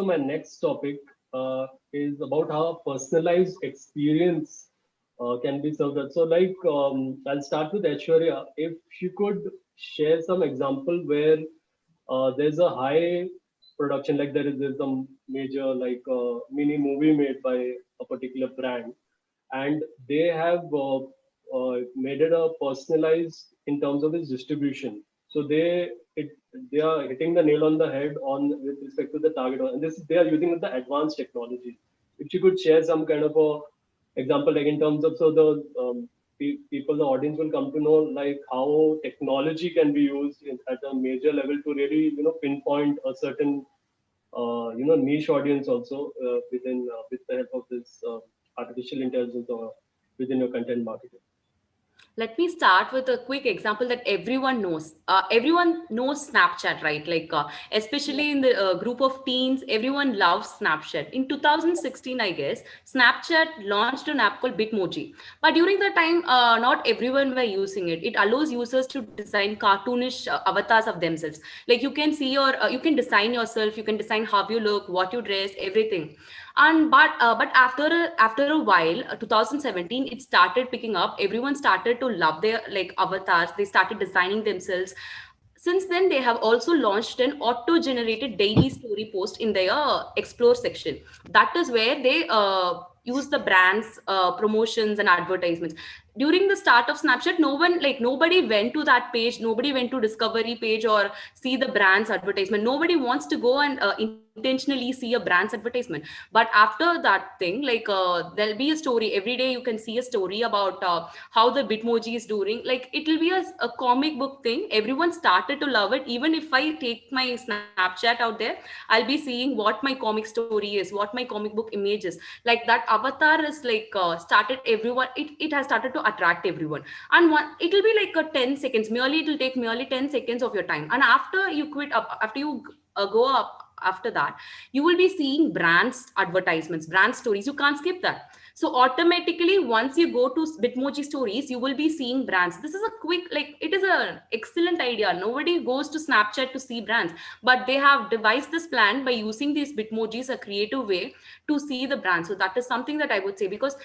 So my next topic is about how a personalized experience can be served. So I'll start with Aishwarya. If you could share some example where there's a high production, like there's some major mini movie made by a particular brand, and they have made it a personalized in terms of its distribution. So it, they are hitting the nail on the head on with respect to the target, and this they are using the advanced technology. If you could share some kind of a example, like in terms of, so the people, the audience will come to know like how technology can be used at a major level to really pinpoint a certain niche audience also within with the help of this artificial intelligence or within your content marketing. Let me start with a quick example that everyone knows. Everyone knows Snapchat, right? Especially in the group of teens, everyone loves Snapchat. In 2016, I guess, Snapchat launched an app called Bitmoji. But during that time, not everyone were using it. It allows users to design cartoonish avatars of themselves. Like you can design yourself, you can design how you look, what you dress, everything. And but after a while, 2017, it started picking up. Everyone started to love their like avatars. They started designing themselves. Since then, they have also launched an auto-generated daily story post in their explore section. That is where they use the brands promotions and advertisements. During the start of Snapchat, nobody went to that page, nobody went to discovery page or see the brand's advertisement. Nobody wants to go and intentionally see a brand's advertisement. But after that thing, there'll be a story every day. You can see a story about how the Bitmoji is doing. Like it will be a comic book thing. Everyone started to love it. Even if I take my Snapchat out there, I'll be seeing what my comic story is, what my comic book image is. Like that avatar is started everyone. It has started to attract everyone. And it'll be like a 10 seconds. Merely it'll take merely 10 seconds of your time. And after you quit up, after you go up after that, you will be seeing brands advertisements, brand stories. You can't skip that. So automatically, once you go to Bitmoji stories, you will be seeing brands. This is a quick, like it is an excellent idea. Nobody goes to Snapchat to see brands, but they have devised this plan by using these Bitmojis a creative way to see the brand. So that is something that I would say, because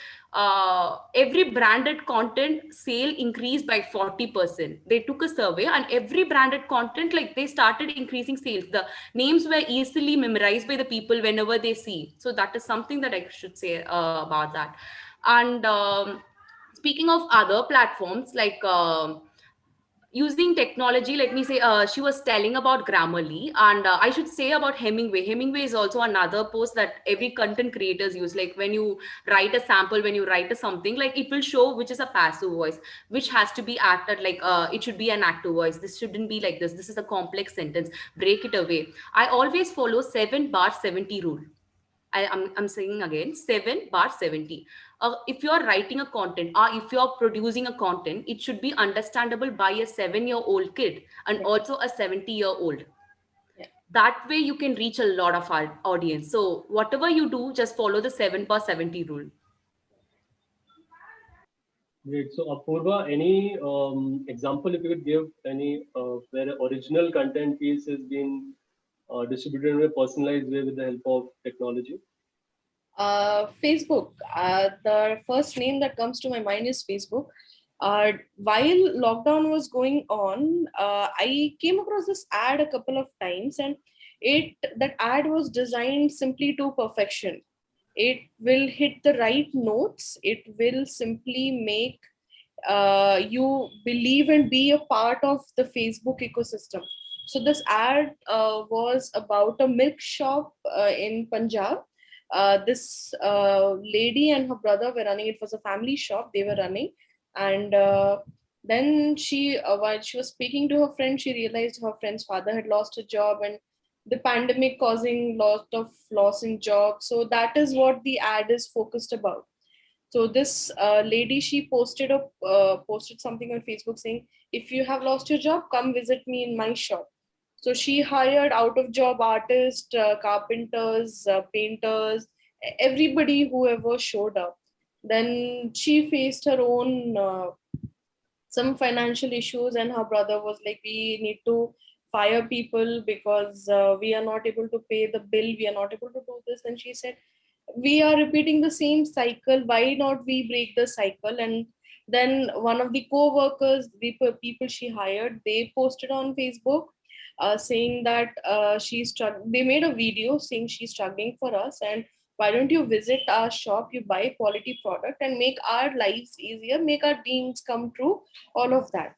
every branded content sale increased by 40%. They took a survey, and every branded content, like they started increasing sales. The names were easily memorized by the people whenever they see. So that is something that I should say about that. And speaking of other platforms, using technology, let me say, she was telling about Grammarly, and I should say about Hemingway is also another post that every content creators use. Like when you write a sample, when you write a something, like it will show which is a passive voice, which has to be acted like it should be an active voice. This shouldn't be like this is a complex sentence, break it away. I always follow 7 bar 70 rule. I'm saying again, 7 bar 70. If you're writing a content, or if you're producing a content, it should be understandable by a 7-year-old kid and also a 70-year-old. That way you can reach a lot of our audience. So whatever you do, just follow the 7 bar 70 rule. Great. So Apurva, any example if you could give any where original content piece has been distributed in a personalized way with the help of technology? Facebook. The first name that comes to my mind is Facebook. While lockdown was going on, I came across this ad a couple of times, and that ad was designed simply to perfection. It will hit the right notes. It will simply make you believe and be a part of the Facebook ecosystem. So this ad was about a milk shop in Punjab. This lady and her brother were running. It was a family shop. They were running, and then while she was speaking to her friend, she realized her friend's father had lost a job, and the pandemic causing lot of loss in jobs. So that is what the ad is focused about. So this lady, she posted something on Facebook saying, "If you have lost your job, come visit me in my shop." So she hired out of job artists, carpenters, painters, everybody whoever showed up. Then she faced her own some financial issues, and her brother was like, "We need to fire people because we are not able to pay the bill, we are not able to do this. And she said, we are repeating the same cycle, why not we break the cycle? And then one of the co-workers, the people she hired, they posted on Facebook saying that they made a video saying she's struggling for us, and why don't you visit our shop, you buy quality product and make our lives easier, make our dreams come true, all of that.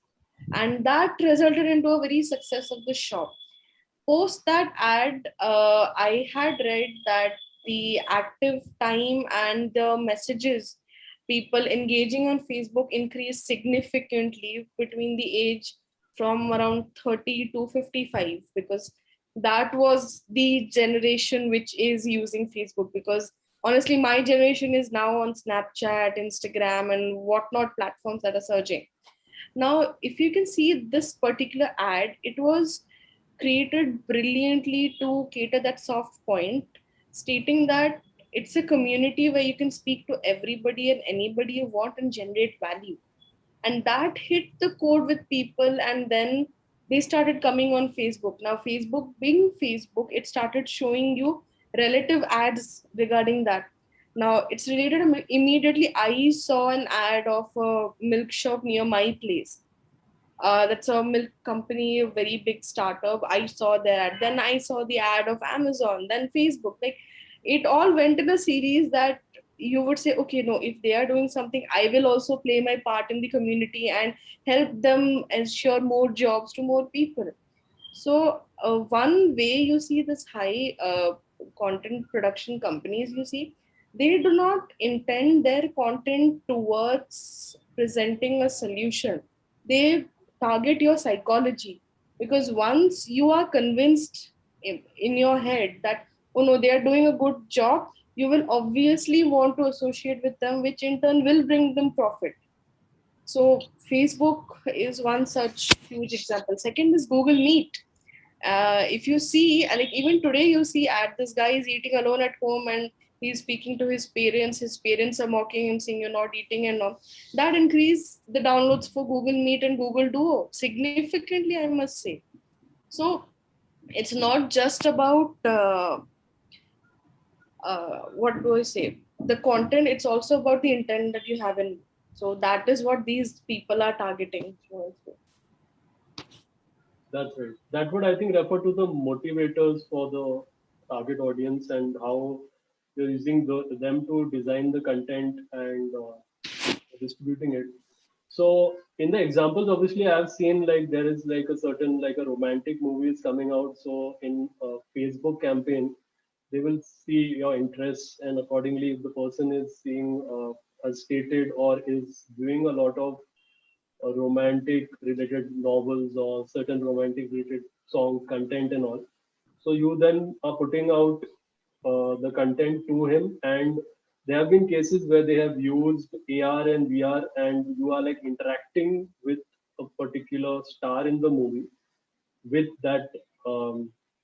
And that resulted into a very success of the shop. Post that ad, I had read that the active time and the messages people engaging on Facebook increased significantly between the age from around 30 to 55, because that was the generation which is using Facebook. Because honestly, my generation is now on Snapchat, Instagram, and whatnot platforms that are surging. Now, if you can see this particular ad, it was created brilliantly to cater that soft point, stating that it's a community where you can speak to everybody and anybody you want and generate value. And that hit the chord with people, and then they started coming on Facebook. Now, Facebook being Facebook, it started showing you relative ads regarding that. Now, it's related immediately. I saw an ad of a milk shop near my place. That's a milk company, a very big startup. I saw that. Then I saw the ad of Amazon, then Facebook. Like, it all went in a series that you would say, okay, no, if they are doing something, I will also play my part in the community and help them ensure more jobs to more people. So, one way you see this high content production companies, you see, they do not intend their content towards presenting a solution. They target your psychology, because once you are convinced in your head that, oh no, they are doing a good job, you will obviously want to associate with them, which in turn will bring them profit. So, Facebook is one such huge example. Second is Google Meet. If you see, like even today, you see at this guy is eating alone at home and he's speaking to his parents. His parents are mocking him, saying you're not eating and all. That increased the downloads for Google Meet and Google Duo significantly, I must say. So it's not just about what do I say, the content. It's also about the intent that you have in. So that is what these people are targeting. That's right. That would, I think, refer to the motivators for the target audience and how you're using them to design the content and distributing it. So in the examples, obviously, I've seen like there is like a certain like a romantic movie is coming out. So in a Facebook campaign, they will see your interests, and accordingly, if the person is seeing as stated or is doing a lot of romantic related novels or certain romantic related songs, content and all. So you then are putting out the content to him, and there have been cases where they have used AR and VR, and you are like interacting with a particular star in the movie with that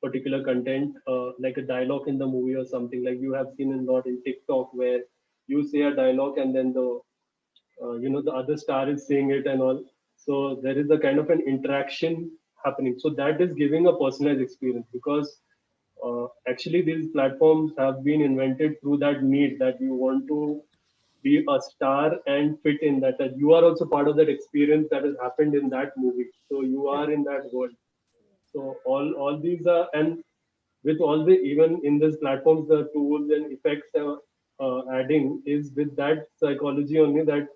particular content, like a dialogue in the movie or something like you have seen a lot in TikTok where you say a dialogue and then the other star is saying it and all. So there is a kind of an interaction happening. So that is giving a personalized experience, because actually these platforms have been invented through that need that you want to be a star and fit in that you are also part of that experience that has happened in that movie. So you are in that world. So all these are, and with all the, even in these platforms, the tools and effects are adding is with that psychology only, that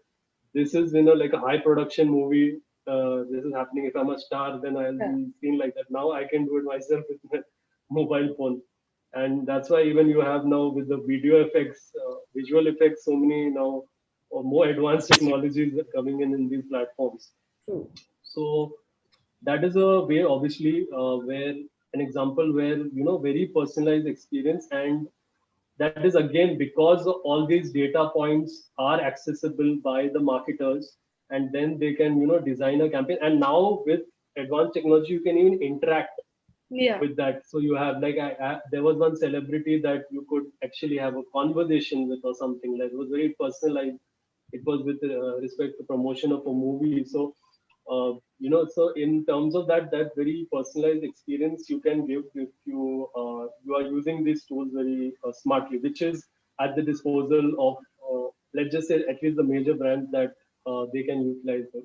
this is like a high production movie. This is happening. If I'm a star, then I'll Yeah. be seen like that. Now I can do it myself with my mobile phone, and that's why even you have now with the video effects, visual effects, so many now or more advanced technologies are coming in these platforms. True. So that is a way, obviously, where an example where very personalized experience, and that is again because all these data points are accessible by the marketers, and then they can design a campaign. And now with advanced technology, you can even interact Yeah. with that. So you have like there was one celebrity that you could actually have a conversation with or something, like it was very personalized. It was with respect to promotion of a movie. So So in terms of that very personalized experience you can give if you are using these tools very smartly, which is at the disposal of let's just say at least the major brands that they can utilize them.